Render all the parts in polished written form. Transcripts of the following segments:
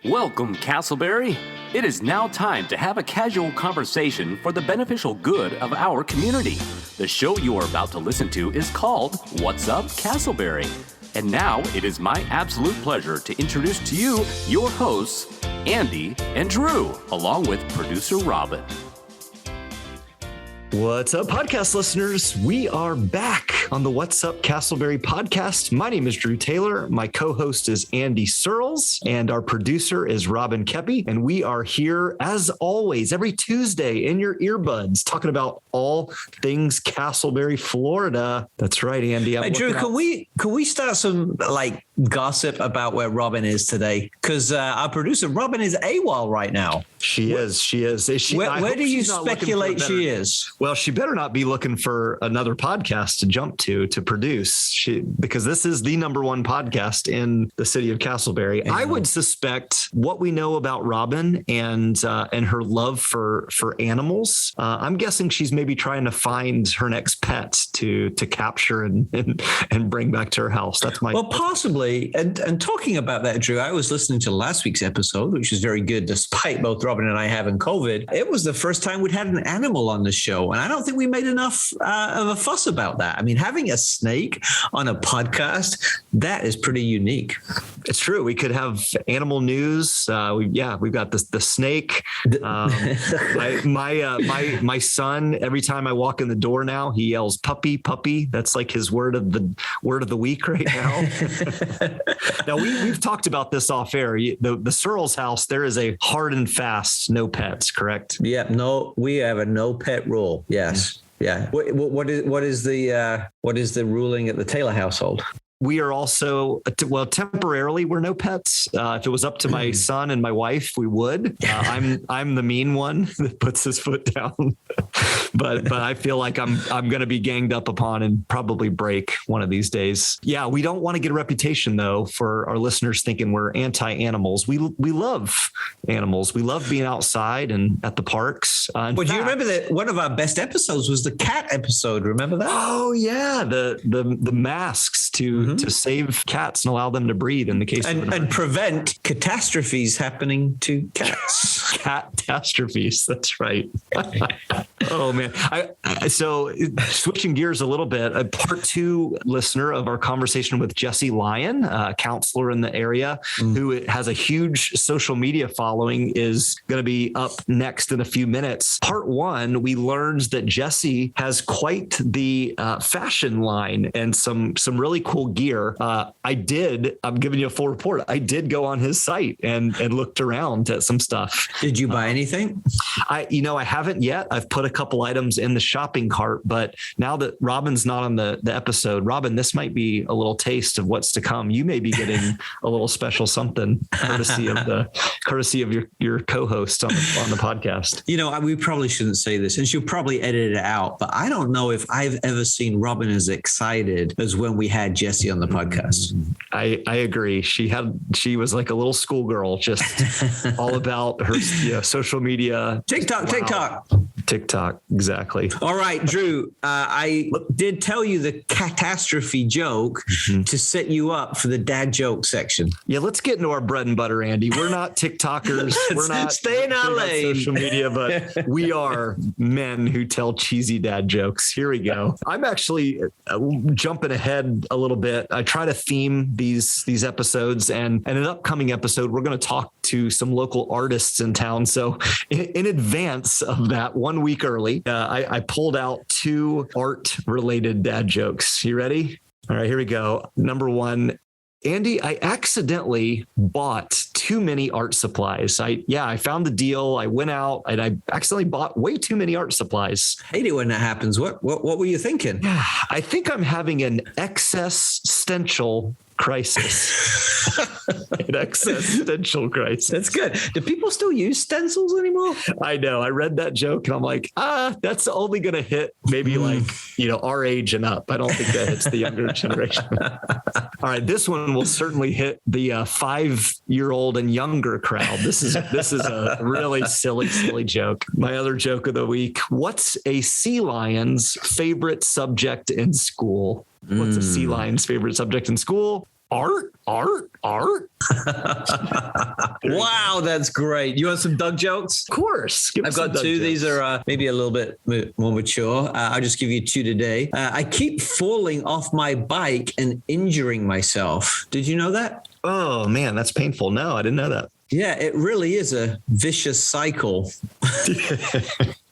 Welcome, Casselberry. It is now time to have a casual conversation for the beneficial good of our community. The show you are about to listen to is called What's Up, Casselberry? And now it is my absolute pleasure to introduce to you your hosts, Andy and Drew, along with producer Robin. What's up, podcast listeners? We are back on the What's Up Casselberry podcast. My name is Drew Taylor. My co-host is Andy Searles, and our producer is Robin Koeppe. And we are here, as always, every Tuesday in your earbuds, talking about all things Casselberry, Florida. That's right, Andy. Hey, Drew, can we start some gossip about where Robin is today? Because our producer Robin is AWOL right now. She is. Where do you speculate she is? Well, she better not be looking for another podcast to jump to produce, because this is the number one podcast in the city of Casselberry. I would suspect what we know about Robin and her love for animals. I'm guessing she's maybe trying to find her next pet to capture and bring back to her house. That's my possibly. And talking about that, Drew, I was listening to last week's episode, which was very good, despite both Robin and I having COVID. It was the first time we'd had an animal on the show. And I don't think we made enough of a fuss about that. I mean, having a snake on a podcast, that is pretty unique. It's true. We could have animal news. We've got the snake. My son, every time I walk in the door now, he yells puppy, puppy. That's like his word of the week right now. Now we've talked about this off air. The Searles house, there is a hard and fast no pets, correct? Yeah, no, we have a no pet rule. Yes. Yeah. What is the ruling at the Taylor household? We are also, temporarily, we're no pets. If it was up to my son and my wife, we would. I'm the mean one that puts his foot down, but I feel like I'm going to be ganged up upon and probably break one of these days. Yeah, we don't want to get a reputation though for our listeners thinking we're anti-animals. We love animals. We love being outside and at the parks. Do you remember that one of our best episodes was the cat episode? Remember that? Oh yeah, the masks to save cats and allow them to breathe in the case and prevent catastrophes happening to cats. Catastrophes. That's right. Oh man. So switching gears a little bit, a part 2 listener of our conversation with Jesse Lyon, a counselor in the area who has a huge social media following, is going to be up next in a few minutes. Part 1, we learned that Jesse has quite the fashion line and some really cool gear. I'm giving you a full report. I did go on his site and looked around at some stuff. Did you buy anything? I haven't yet. I've put a couple items in the shopping cart, but now that Robin's not on the episode, Robin, this might be a little taste of what's to come. You may be getting a little special something courtesy of your co-host on the podcast. We probably shouldn't say this, and she'll probably edit it out, but I don't know if I've ever seen Robin as excited as when we had Jesse on the podcast. I agree. She was like a little schoolgirl, just all about her social media. TikTok. Exactly. All right, Drew, I did tell you the catastrophe joke to set you up for the dad joke section. Yeah, let's get into our bread and butter, Andy. We're not TikTokers. We're not stay in our lane. Social media, but we are men who tell cheesy dad jokes. Here we go. I'm actually jumping ahead a little bit. I try to theme these episodes, and in an upcoming episode, we're going to talk to some local artists in town. So in advance of that, 1 week early, I pulled out 2 art-related dad jokes. You ready? All right, here we go. Number 1. Andy, I accidentally bought too many art supplies. I found the deal. I went out and I accidentally bought way too many art supplies. I hate it when that happens. What were you thinking? Yeah, I think I'm having an existential crisis. An existential crisis. That's good. Do people still use stencils anymore? I know. I read that joke and I'm like, that's only going to hit maybe our age and up. I don't think that hits the younger generation. All right. This one will certainly hit the 5-year-old and younger crowd. This is a really silly joke. My other joke of the week. What's a sea lion's favorite subject in school? What's a sea lion's favorite subject in school? Art. Wow, that's great. You want some Doug jokes? Of course. I've got two. These are maybe a little bit more mature. I'll just give you two today. I keep falling off my bike and injuring myself. Did you know that? Oh, man, that's painful. No, I didn't know that. Yeah, it really is a vicious cycle.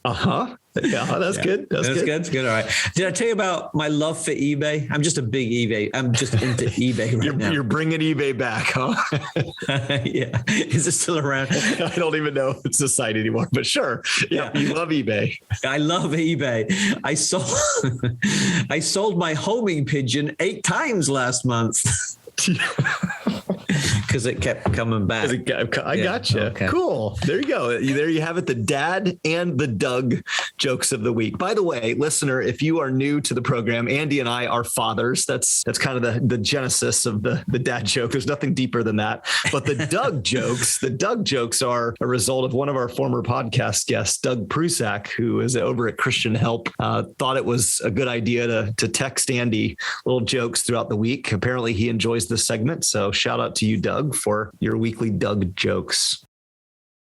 Uh-huh. Yeah, that's good. That's good. That's good. All right. Did I tell you about my love for eBay? I'm just a big eBay. I'm just into eBay right now. You're bringing eBay back, huh? Yeah. Is it still around? I don't even know if it's a site anymore, but sure. Yeah. You love eBay. I love eBay. I sold my homing pigeon 8 times last month. Because it kept coming back. I gotcha. Okay. Cool. There you go. There you have it. The dad and the Doug jokes of the week. By the way, listener, if you are new to the program, Andy and I are fathers. That's kind of the genesis of the dad joke. There's nothing deeper than that. But the Doug jokes are a result of one of our former podcast guests, Doug Prusak, who is over at Christian Help, thought it was a good idea to text Andy little jokes throughout the week. Apparently he enjoys the segment. So shout out to you, Doug, for your weekly Doug jokes.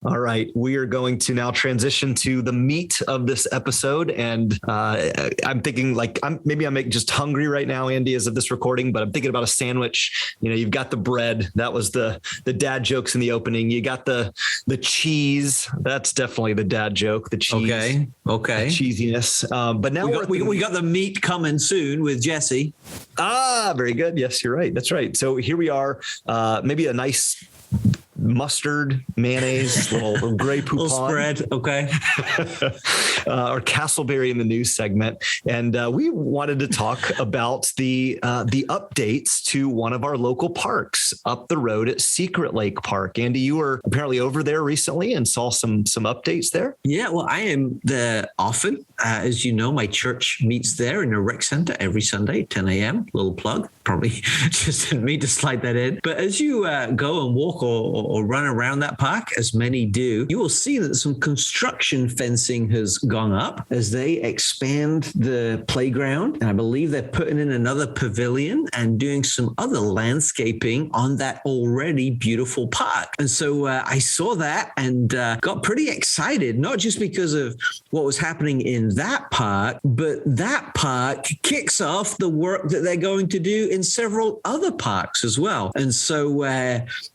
All right, we are going to now transition to the meat of this episode, and I'm thinking I'm just hungry right now, Andy, as of this recording. But I'm thinking about a sandwich. You know, you've got the bread. That was the dad jokes in the opening. You got the cheese. That's definitely the dad joke. The cheese. Okay. The cheesiness. But now we got the meat coming soon with Jesse. Very good. Yes, you're right. That's right. So here we are. Maybe a nice mustard, mayonnaise, little Grey Poupon. Little spread, okay. Or Casselberry in the news segment. And we wanted to talk about the updates to one of our local parks up the road at Secret Lake Park. Andy, you were apparently over there recently and saw some updates there. Yeah, well, I am there often. As you know, my church meets there in the rec center every Sunday, 10 a.m. Little plug. Probably just didn't mean to slide that in. But as you go and walk or run around that park, as many do, you will see that some construction fencing has gone up as they expand the playground. And I believe they're putting in another pavilion and doing some other landscaping on that already beautiful park. And so I saw that and got pretty excited, not just because of what was happening in that park, but that park kicks off the work that they're going to do in several other parks as well. And so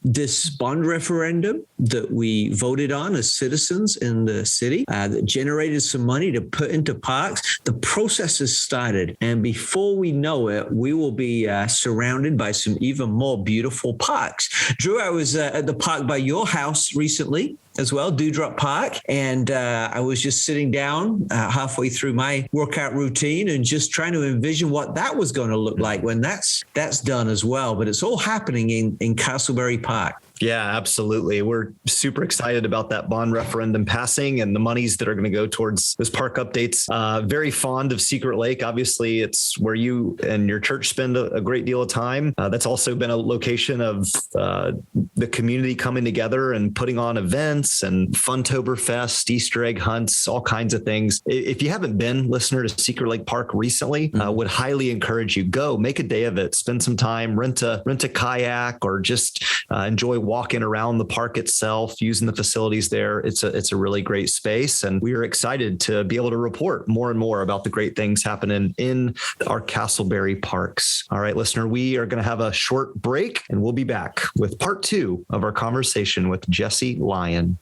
this bond referendum that we voted on as citizens in the city that generated some money to put into parks, the process has started. And before we know it, we will be surrounded by some even more beautiful parks. Drew, I was at the park by your house recently as well, Dewdrop Park. And I was just sitting down halfway through my workout routine and just trying to envision what that was going to look like when that's done as well. But it's all happening in Casselberry Park. Yeah, absolutely. We're super excited about that bond referendum passing and the monies that are going to go towards those park updates. Very fond of Secret Lake. Obviously, it's where you and your church spend a great deal of time. That's also been a location of the community coming together and putting on events and Funtoberfest, Easter egg hunts, all kinds of things. If you haven't been, listener, to Secret Lake Park recently, would highly encourage you. Go, make a day of it. Spend some time, rent a kayak, or just enjoy walking around the park itself, using the facilities there. It's a really great space. And we are excited to be able to report more and more about the great things happening in our Casselberry parks. All right, listener, we are going to have a short break and we'll be back with part 2 of our conversation with Jesse Lyon.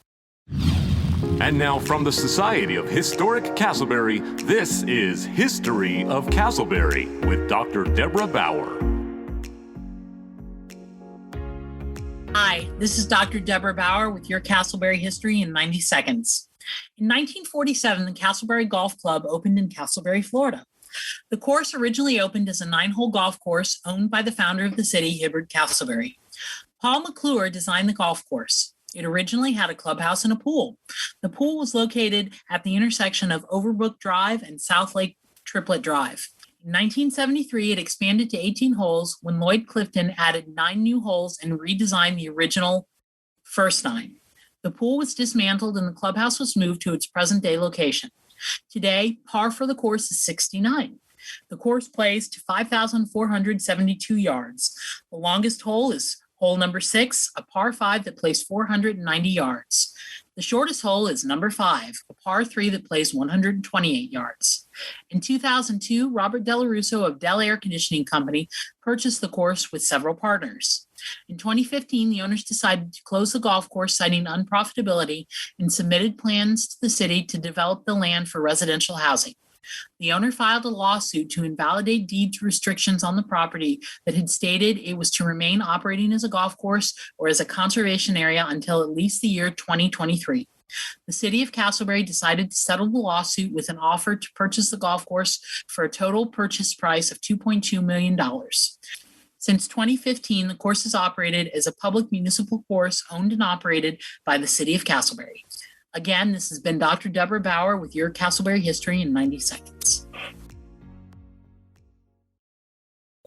And now from the Society of Historic Casselberry, this is History of Casselberry with Dr. Deborah Bauer. Hi, this is Dr. Deborah Bauer with your Casselberry history in 90 seconds. In 1947, the Casselberry Golf Club opened in Casselberry, Florida. The course originally opened as a 9-hole golf course owned by the founder of the city, Hibbard Casselberry. Paul McClure designed the golf course. It originally had a clubhouse and a pool. The pool was located at the intersection of Overbrook Drive and South Lake Triplet Drive. In 1973, it expanded to 18 holes when Lloyd Clifton added 9 new holes and redesigned the original first 9. The pool was dismantled and the clubhouse was moved to its present-day location. Today, par for the course is 69. The course plays to 5,472 yards. The longest hole is hole number 6, a par 5 that plays 490 yards. The shortest hole is number 5, a par 3 that plays 128 yards. In 2002, Robert Delarusso of Dell Air Conditioning Company purchased the course with several partners. In 2015, the owners decided to close the golf course, citing unprofitability, and submitted plans to the city to develop the land for residential housing. The owner filed a lawsuit to invalidate deed restrictions on the property that had stated it was to remain operating as a golf course or as a conservation area until at least the year 2023. The city of Casselberry decided to settle the lawsuit with an offer to purchase the golf course for a total purchase price of $2.2 million. Since 2015, the course is operated as a public municipal course owned and operated by the city of Casselberry. Again, this has been Dr. Deborah Bauer with your Casselberry History in 90 seconds.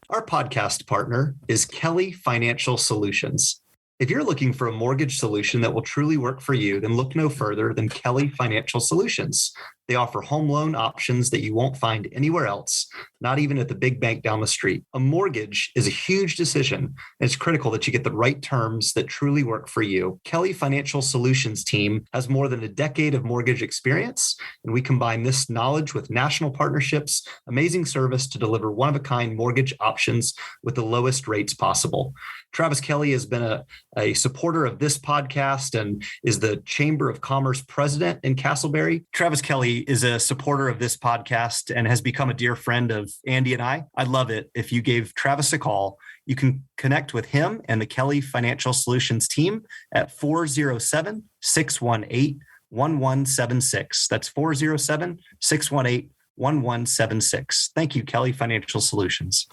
Our podcast partner is Kelly Financial Solutions. If you're looking for a mortgage solution that will truly work for you, then look no further than Kelly Financial Solutions. They offer home loan options that you won't find anywhere else, not even at the big bank down the street. A mortgage is a huge decision, and it's critical that you get the right terms that truly work for you. Kelly Financial Solutions team has more than a decade of mortgage experience, and we combine this knowledge with national partnerships, amazing service to deliver one-of-a-kind mortgage options with the lowest rates possible. Travis Kelly has been a supporter of this podcast and is the Chamber of Commerce president in Casselberry. Travis Kelly is a supporter of this podcast and has become a dear friend of Andy and I. I'd love it if you gave Travis a call. You can connect with him and the Kelly Financial Solutions team at 407-618-1176. That's 407-618-1176. Thank you, Kelly Financial Solutions.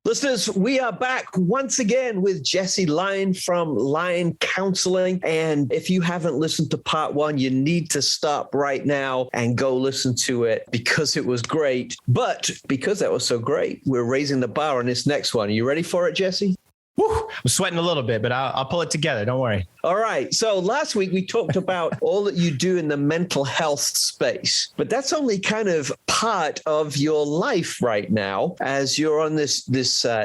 Listeners, we are back once again with Jesse Lyon from Lyon Counseling. And if you haven't listened to part 1, you need to stop right now and go listen to it because it was great. But because that was so great, we're raising the bar on this next one. Are you ready for it, Jesse? Woo, I'm sweating a little bit, but I'll pull it together. Don't worry. All right. So last week we talked about all that you do in the mental health space, but that's only kind of part of your life right now as you're on this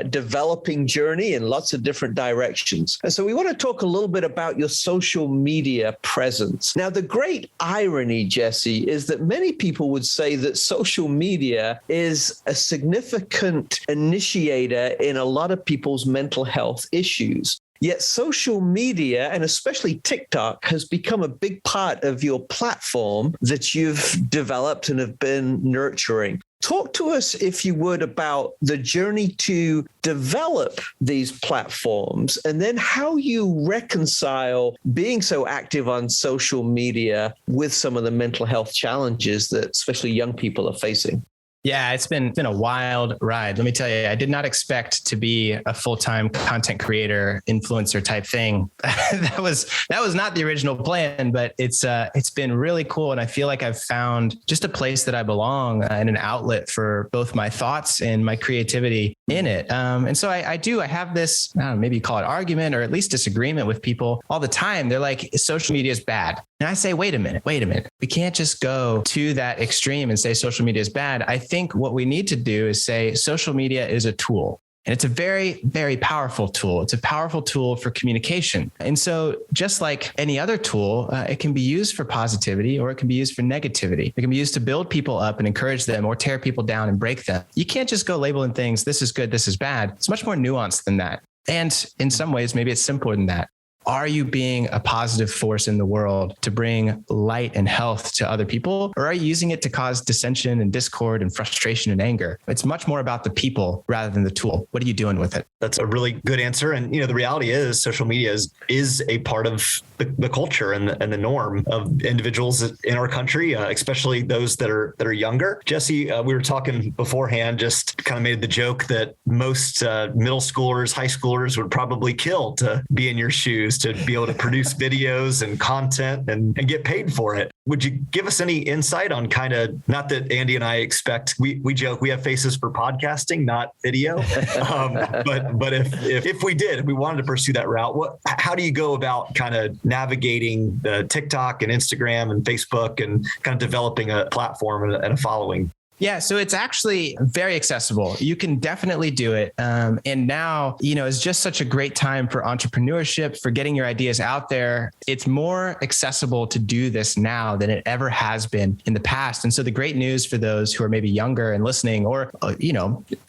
developing journey in lots of different directions. And so we want to talk a little bit about your social media presence. Now, the great irony, Jesse, is that many people would say that social media is a significant initiator in a lot of people's mental health issues. Yet social media, and especially TikTok, has become a big part of your platform that you've developed and have been nurturing. Talk to us, if you would, about the journey to develop these platforms and then how you reconcile being so active on social media with some of the mental health challenges that especially young people are facing. Yeah, it's been a wild ride. Let me tell you, I did not expect to be a full-time content creator, influencer type thing. That was not the original plan, but it's been really cool. And I feel like I've found just a place that I belong and an outlet for both my thoughts and my creativity in it. And so I have this, maybe you call it argument or at least disagreement with people all the time. They're like, social media is bad. And I say, wait a minute. We can't just go to that extreme and say social media is bad. I think what we need to do is say social media is a tool. And it's a very, very powerful tool. It's a powerful tool for communication. And so just like any other tool, it can be used for positivity or it can be used for negativity. It can be used to build people up and encourage them or tear people down and break them. You can't just go labeling things, this is good, this is bad. It's much more nuanced than that. And in some ways, maybe it's simpler than that. Are you being a positive force in the world to bring light and health to other people? Or are you using it to cause dissension and discord and frustration and anger? It's much more about the people rather than the tool. What are you doing with it? That's a really good answer. And, the reality is social media is a part of the culture and the norm of individuals in our country, especially those that are younger. Jesse, we were talking beforehand, just kind of made the joke that most middle schoolers, high schoolers would probably kill to be in your shoes, to be able to produce videos and content and get paid for it. Would you give us any insight on kind of, not that Andy and I expect, we joke, we have faces for podcasting, not video. But if we did, if we wanted to pursue that route, how do you go about kind of navigating the TikTok and Instagram and Facebook and kind of developing a platform and a following? Yeah, so it's actually very accessible. You can definitely do it. And now, it's just such a great time for entrepreneurship, for getting your ideas out there. It's more accessible to do this now than it ever has been in the past. And so the great news for those who are maybe younger and listening, or,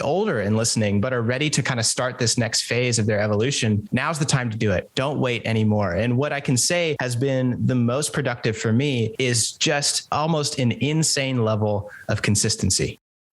older and listening, but are ready to kind of start this next phase of their evolution, now's the time to do it. Don't wait anymore. And what I can say has been the most productive for me is just almost an insane level of consistency.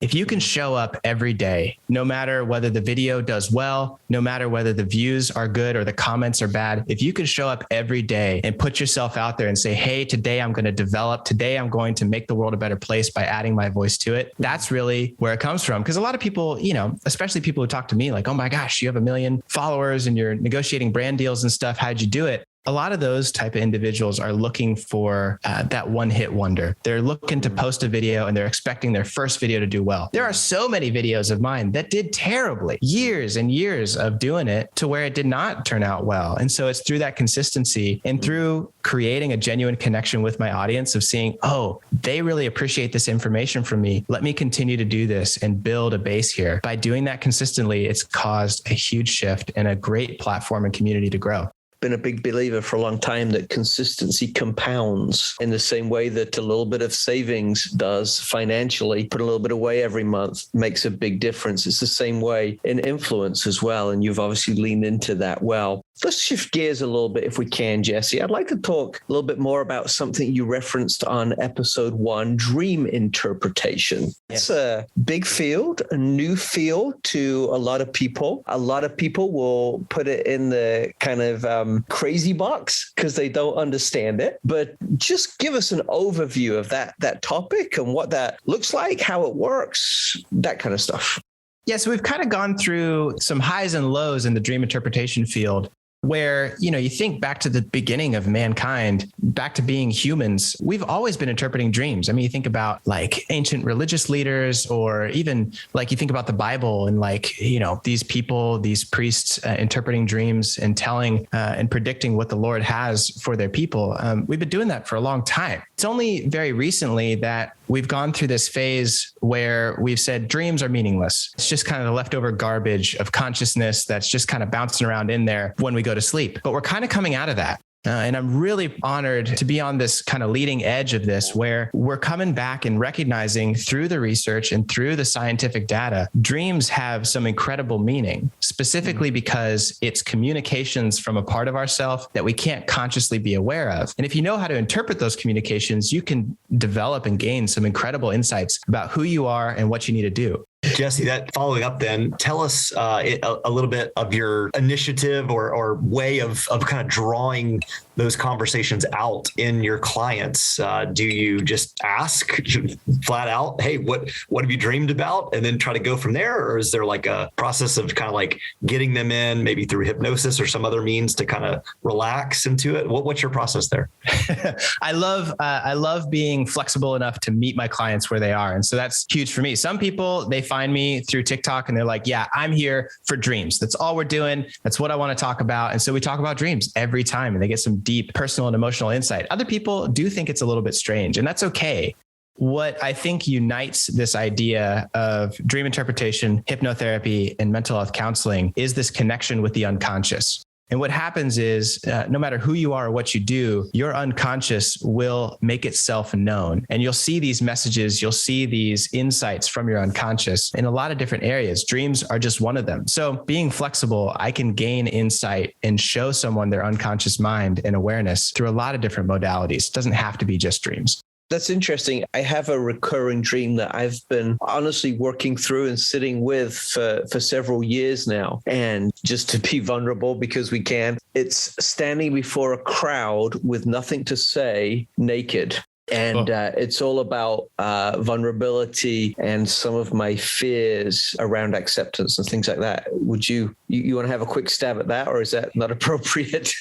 If you can show up every day, no matter whether the video does well, no matter whether the views are good or the comments are bad, if you can show up every day and put yourself out there and say, hey, today I'm going to develop, today I'm going to make the world a better place by adding my voice to it. That's really where it comes from. Because a lot of people, especially people who talk to me like, oh my gosh, you have 1 million followers and you're negotiating brand deals and stuff. How'd you do it? A lot of those type of individuals are looking for that one hit wonder. They're looking to post a video and they're expecting their first video to do well. There are so many videos of mine that did terribly, years and years of doing it to where it did not turn out well. And so it's through that consistency and through creating a genuine connection with my audience of seeing, oh, they really appreciate this information from me. Let me continue to do this and build a base here. By doing that consistently, it's caused a huge shift and a great platform and community to grow. Been a big believer for a long time that consistency compounds in the same way that a little bit of savings does financially. Put a little bit away every month makes a big difference. It's the same way in influence as well. And you've obviously leaned into that well. Let's shift gears a little bit if we can, Jesse. I'd like to talk a little bit more about something you referenced on episode 1, dream interpretation. It's a big field, a new field to a lot of people. A lot of people will put it in the kind of crazy box because they don't understand it. But just give us an overview of that topic and what that looks like, how it works, that kind of stuff. Yeah, so we've kind of gone through some highs and lows in the dream interpretation field, where, you think back to the beginning of mankind, back to being humans, we've always been interpreting dreams. I mean, you think about like ancient religious leaders, or even like you think about the Bible and like, these people, these priests interpreting dreams and telling and predicting what the Lord has for their people. We've been doing that for a long time. It's only very recently that we've gone through this phase where we've said dreams are meaningless. It's just kind of the leftover garbage of consciousness that's just kind of bouncing around in there when we go to sleep. But we're kind of coming out of that. And I'm really honored to be on this kind of leading edge of this, where we're coming back and recognizing through the research and through the scientific data, dreams have some incredible meaning, specifically because it's communications from a part of ourselves that we can't consciously be aware of. And if you know how to interpret those communications, you can develop and gain some incredible insights about who you are and what you need to do. Jesse, that following up then, tell us a little bit of your initiative or way of kind of drawing those conversations out in your clients. Do you just ask flat out, hey, what have you dreamed about? And then try to go from there? Or is there like a process of kind of like getting them in maybe through hypnosis or some other means to kind of relax into it? What's your process there? I love being flexible enough to meet my clients where they are. And so that's huge for me. Some people, they find me through TikTok and they're like, yeah, I'm here for dreams. That's all we're doing. That's what I want to talk about. And so we talk about dreams every time and they get some deep personal and emotional insight. Other people do think it's a little bit strange, and that's okay. What I think unites this idea of dream interpretation, hypnotherapy, and mental health counseling is this connection with the unconscious. And what happens is no matter who you are or what you do, your unconscious will make itself known. And you'll see these messages, you'll see these insights from your unconscious in a lot of different areas. Dreams are just one of them. So being flexible, I can gain insight and show someone their unconscious mind and awareness through a lot of different modalities. It doesn't have to be just dreams. That's interesting. I have a recurring dream that I've been honestly working through and sitting with for several years now. And just to be vulnerable, because we can, it's standing before a crowd with nothing to say, naked. And it's all about vulnerability and some of my fears around acceptance and things like that. Would you You want to have a quick stab at that, or is that not appropriate?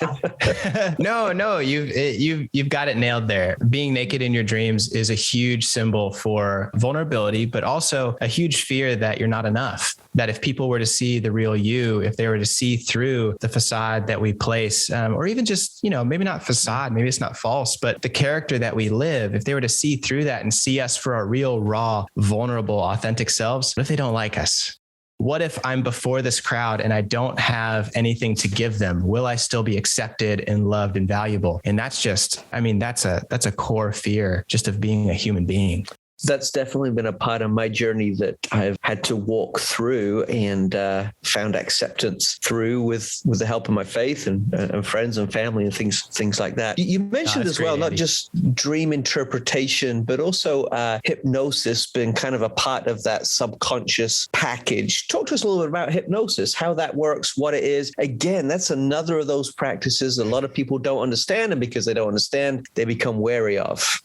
No, you've got it nailed there. Being naked in your dreams is a huge symbol for vulnerability, but also a huge fear that you're not enough. That if people were to see the real you, if they were to see through the facade that we place, or even just, maybe not facade, maybe it's not false, but the character that we live, if they were to see through that and see us for our real, raw, vulnerable, authentic selves, what if they don't like us? What if I'm before this crowd and I don't have anything to give them? Will I still be accepted and loved and valuable? And that's just, that's a core fear just of being a human being. That's definitely been a part of my journey that I've had to walk through and found acceptance through with the help of my faith and friends and family and things like that. You mentioned as well, not just dream interpretation, but also hypnosis being kind of a part of that subconscious package. Talk to us a little bit about hypnosis, how that works, what it is. Again, that's another of those practices a lot of people don't understand, and because they don't understand, they become wary of.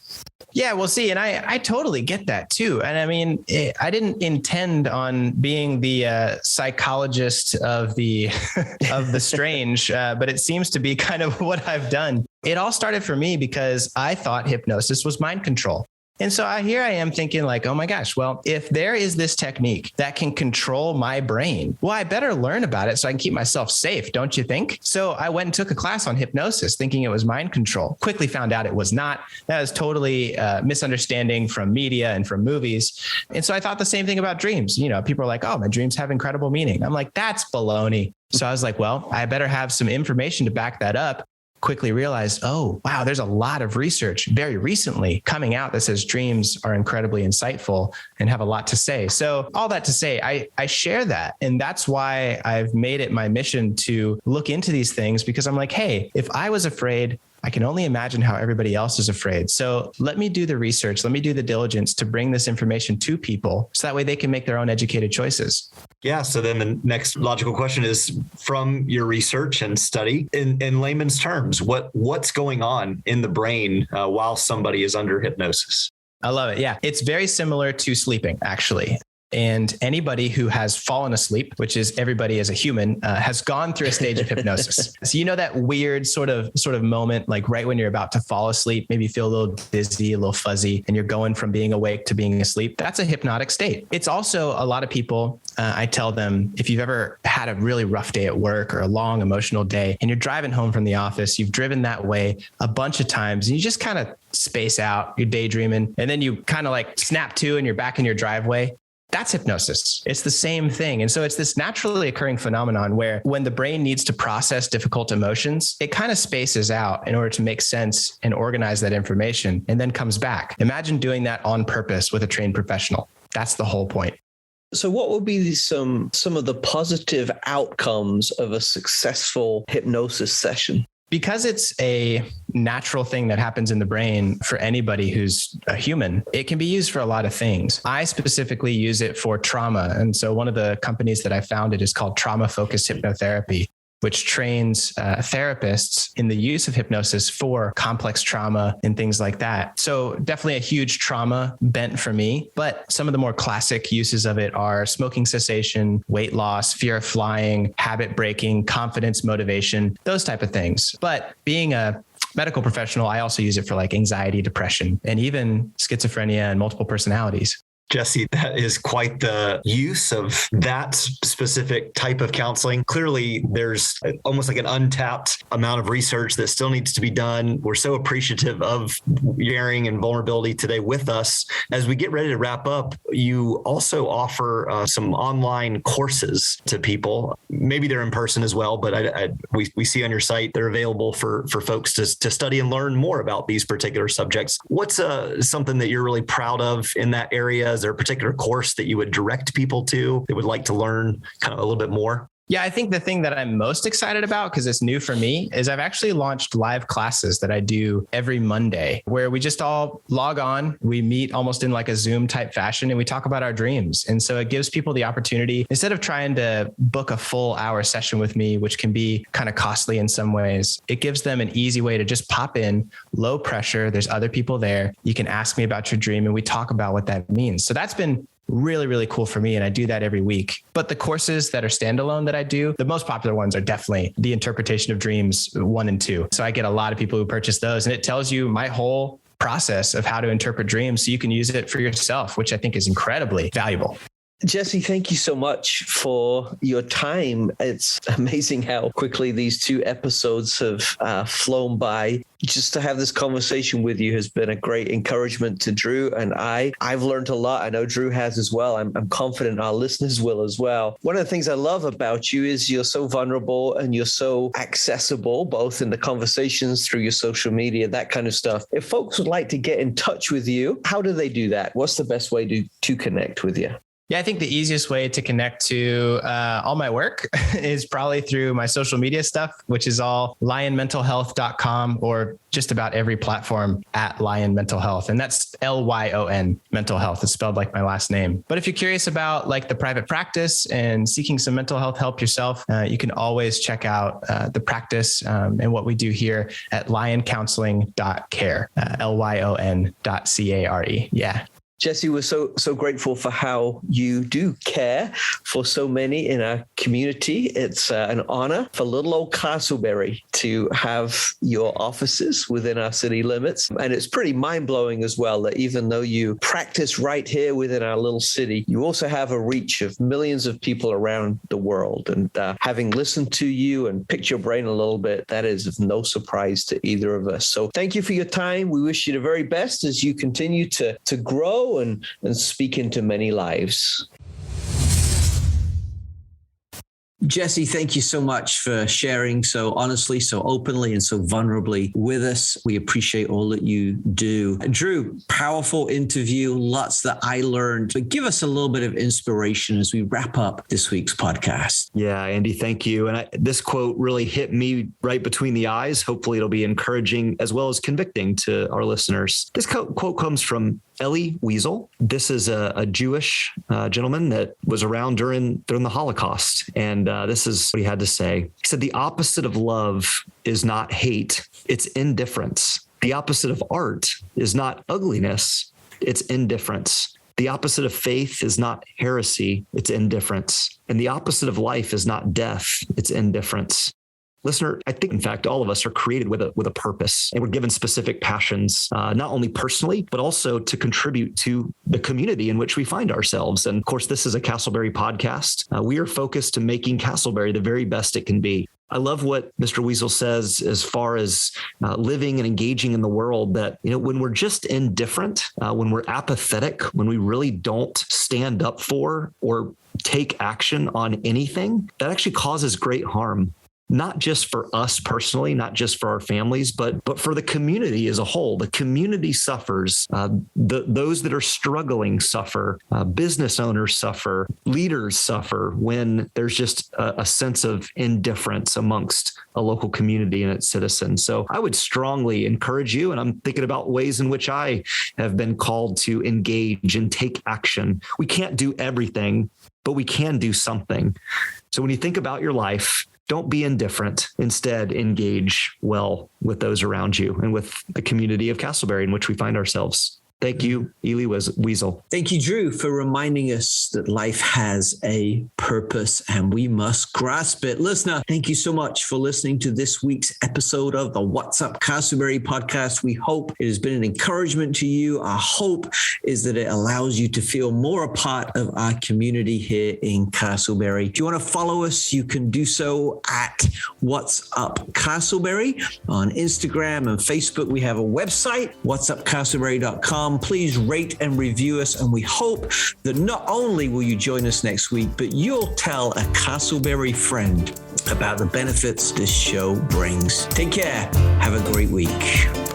Yeah, well, see, and I totally get that too. And I didn't intend on being the psychologist of the of the strange, but it seems to be kind of what I've done. It all started for me because I thought hypnosis was mind control. And so here I am thinking like, oh my gosh, well, if there is this technique that can control my brain, well, I better learn about it so I can keep myself safe, don't you think? So I went and took a class on hypnosis thinking it was mind control. Quickly found out it was not. That was totally misunderstanding from media and from movies. And so I thought the same thing about dreams. People are like, oh, my dreams have incredible meaning. I'm like, that's baloney. So I was like, well, I better have some information to back that up. Quickly realized, oh, wow, there's a lot of research very recently coming out that says dreams are incredibly insightful and have a lot to say. So all that to say, I share that. And that's why I've made it my mission to look into these things, because I'm like, hey, if I was afraid, I can only imagine how everybody else is afraid. So let me do the research. Let me do the diligence to bring this information to people so that way they can make their own educated choices. Yeah. So then the next logical question is, from your research and study, in layman's terms, what's going on in the brain while somebody is under hypnosis? I love it. Yeah. It's very similar to sleeping, actually. And anybody who has fallen asleep, which is everybody as a human, has gone through a stage of hypnosis. So that weird sort of moment, like right when you're about to fall asleep, maybe you feel a little dizzy, a little fuzzy, and you're going from being awake to being asleep. That's a hypnotic state. It's also a lot of people, I tell them, if you've ever had a really rough day at work or a long emotional day and you're driving home from the office, you've driven that way a bunch of times and you just kind of space out, you're daydreaming, and then you kind of like snap to and you're back in your driveway. That's hypnosis. It's the same thing. And so it's this naturally occurring phenomenon where when the brain needs to process difficult emotions, it kind of spaces out in order to make sense and organize that information and then comes back. Imagine doing that on purpose with a trained professional. That's the whole point. So what would be some of the positive outcomes of a successful hypnosis session? Because it's a natural thing that happens in the brain for anybody who's a human, it can be used for a lot of things. I specifically use it for trauma. And so one of the companies that I founded is called Trauma Focused Hypnotherapy, which trains therapists in the use of hypnosis for complex trauma and things like that. So definitely a huge trauma bent for me, but some of the more classic uses of it are smoking cessation, weight loss, fear of flying, habit breaking, confidence, motivation, those type of things. But being a medical professional, I also use it for like anxiety, depression, and even schizophrenia and multiple personalities. Jesse, that is quite the use of that specific type of counseling. Clearly, there's almost like an untapped amount of research that still needs to be done. We're so appreciative of sharing and vulnerability today with us. As we get ready to wrap up, you also offer some online courses to people. Maybe they're in person as well, but we see on your site they're available for folks to study and learn more about these particular subjects. What's something that you're really proud of in that area? Is there a particular course that you would direct people to that would like to learn kind of a little bit more? Yeah, I think the thing that I'm most excited about, because it's new for me, is I've actually launched live classes that I do every Monday where we just all log on. We meet almost in like a Zoom type fashion and we talk about our dreams. And so it gives people the opportunity, instead of trying to book a full hour session with me, which can be kind of costly in some ways, it gives them an easy way to just pop in, low pressure. There's other people there. You can ask me about your dream and we talk about what that means. So that's been really, really cool for me. And I do that every week. But the courses that are standalone that I do, the most popular ones are definitely the Interpretation of Dreams 1 and 2. So I get a lot of people who purchase those, and it tells you my whole process of how to interpret dreams so you can use it for yourself, which I think is incredibly valuable. Jesse, thank you so much for your time. It's amazing how quickly these 2 episodes have flown by. Just to have this conversation with you has been a great encouragement to Drew and I. I've learned a lot. I know Drew has as well. I'm confident our listeners will as well. One of the things I love about you is you're so vulnerable and you're so accessible, both in the conversations through your social media, that kind of stuff. If folks would like to get in touch with you, how do they do that? What's the best way to connect with you? Yeah, I think the easiest way to connect to all my work is probably through my social media stuff, which is all lyonmentalhealth.com or just about every platform at Lyon Mental Health. And that's Lyon Mental Health. It's spelled like my last name. But if you're curious about like the private practice and seeking some mental health help yourself, you can always check out the practice and what we do here at lyoncounseling.care, LYON.CARE. Yeah. Jesse, we're so grateful for how you do care for so many in our community. It's an honor for little old Casselberry to have your offices within our city limits. And it's pretty mind-blowing as well that even though you practice right here within our little city, you also have a reach of millions of people around the world. And having listened to you and picked your brain a little bit, that is of no surprise to either of us. So thank you for your time. We wish you the very best as you continue to grow and speak into many lives. Jesse, thank you so much for sharing so honestly, so openly, and so vulnerably with us. We appreciate all that you do. Drew, powerful interview, lots that I learned, but give us a little bit of inspiration as we wrap up this week's podcast. Yeah, Andy, thank you. And this quote really hit me right between the eyes. Hopefully it'll be encouraging as well as convicting to our listeners. This quote comes from Elie Wiesel. This is a Jewish gentleman that was around during the Holocaust. And this is what he had to say. He said, "The opposite of love is not hate, it's indifference. The opposite of art is not ugliness, it's indifference. The opposite of faith is not heresy, it's indifference. And the opposite of life is not death, it's indifference." Listener, I think, in fact, all of us are created with a purpose, and we're given specific passions, not only personally, but also to contribute to the community in which we find ourselves. And of course, this is a Casselberry podcast. We are focused to making Casselberry the very best it can be. I love what Mr. Wiesel says as far as living and engaging in the world, that, when we're just indifferent, when we're apathetic, when we really don't stand up for or take action on anything, that actually causes great harm. Not just for us personally, not just for our families, but for the community as a whole. The community suffers. Those that are struggling suffer. Business owners suffer. Leaders suffer when there's just a sense of indifference amongst a local community and its citizens. So I would strongly encourage you, and I'm thinking about ways in which I have been called to engage and take action. We can't do everything, but we can do something. So when you think about your life, don't be indifferent. Instead, engage well with those around you and with the community of Casselberry in which we find ourselves. Thank you, Elie Wiesel. Thank you, Drew, for reminding us that life has a purpose and we must grasp it. Listener, thank you so much for listening to this week's episode of the What's Up Casselberry podcast. We hope it has been an encouragement to you. Our hope is that it allows you to feel more a part of our community here in Casselberry. If you want to follow us, you can do so at What's Up Casselberry on Instagram and Facebook. We have a website, whatsupcasselberry.com. Please rate and review us, and we hope that not only will you join us next week, but you'll tell a Casselberry friend about the benefits this show brings. Take care. Have a great week.